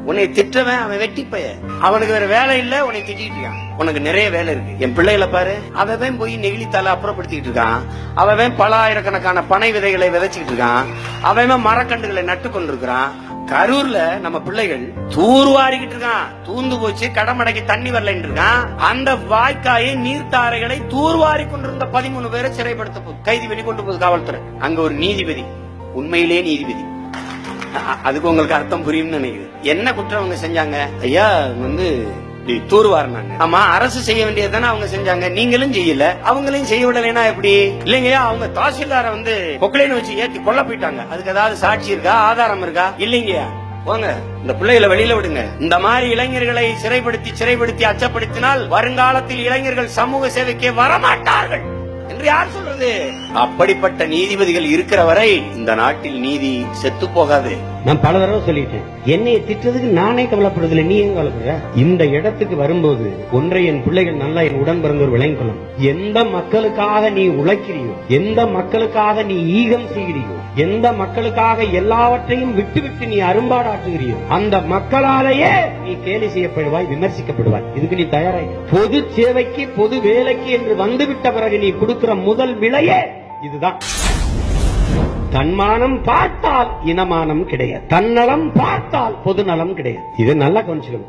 உன்னை திட்டவன் அவன் வெட்டிப்பைய, அவனுக்கு வேற வேலை இல்ல, உன்னை திட்டிட்டு இருக்கான். உனக்கு நிறைய வேலை இருக்கு. என் பிள்ளைகளை பாரு, அவன் போய் நெகிழித்தால அப்புறப்படுத்திட்டு இருக்கான், அவன் பல ஆயிரக்கணக்கான பனை விதைகளை விதைச்சுக்கிட்டு இருக்கான், அவன் மரக்கண்டுகளை நட்டு கொண்டிருக்கிறான். கரூர்ல நம்ம பிள்ளைகள் தூர்வாரிக்கிட்டு இருக்கான், தூந்து போச்சு, கடமடைக்கு தண்ணி வரலன்னு இருக்கான். அந்த வாய்க்காயை நீர்த்தாரைகளை தூர்வாரி கொண்டிருந்த 13 பேரை சிறைப்படுத்த கைது பண்ணி கொண்டு போகுது காவல்துறை. அங்க ஒரு நீதிபதி, உண்மையிலே நீதிபதி. அதுக்கு உங்களுக்கு அர்த்தம் புரியும்னு நினைக்கிறேன். என்ன குற்றம் அவங்க செஞ்சாங்க? ஐயா தூர்வாரினாங்க. ஆமா, அரசு செய்ய வேண்டியதுதானே அவங்க செஞ்சாங்க, நீங்களும் செய்யல, அவங்களையும் செய்ய விடலைன்னா எப்படி? இல்லைங்கய்யா, அவங்க தாசில்தார பொக்கலைன்னு வச்சு ஏத்தி கொல்ல போயிட்டாங்க. அதுக்கு ஏதாவது சாட்சி இருக்கா, ஆதாரம் இருக்கா? இல்லைங்கய்யா, போங்க, இந்த பிள்ளைகளை வெளியில விடுங்க. இந்த மாதிரி இளைஞர்களை சிறைப்படுத்தி அச்சப்படுத்தினால் வருங்காலத்தில் இளைஞர்கள் சமூக சேவைக்கே வரமாட்டார்கள் என்று யார் சொல்றது? அப்படிப்பட்ட நீதிபதிகள் இருக்கிற வரை இந்த நாட்டில் நீதி செத்து போகாது. நான் பல தடவை சொல்லிட்டேன், என்னைய திட்டதுக்கு நானே கவலைப்படுறதில்லை, நீ ஏன் கவலைப்படுற? இந்த இடத்துக்கு வரும்போது ஒன்றை என் பிள்ளைகள் நல்லா என் உடன் பிறந்தவர் விளங்கிக் கொள்ளும். எந்த மக்களுக்காக நீ உழைக்கிறியோ, எந்த மக்களுக்காக நீ ஈகம் செய்கிறியோ, எந்த மக்களுக்காக எல்லாவற்றையும் விட்டு நீ அரும்பாடாற்றுகிறியோ, அந்த மக்களாலேயே நீ கேலி செய்யப்படுவாய், விமர்சிக்கப்படுவாய். இதுக்கு நீ தயாராக. பொது சேவைக்கு, பொது வேலைக்கு என்று வந்துவிட்ட பிறகு நீ கொடுக்கிற முதல் விலையே இதுதான். தன்மானம் பார்த்தால் இனமானம் கிடையாது, தன்னலம் பார்த்தால் பொது நலம் கிடையாது. இது நல்லா கொஞ்சம்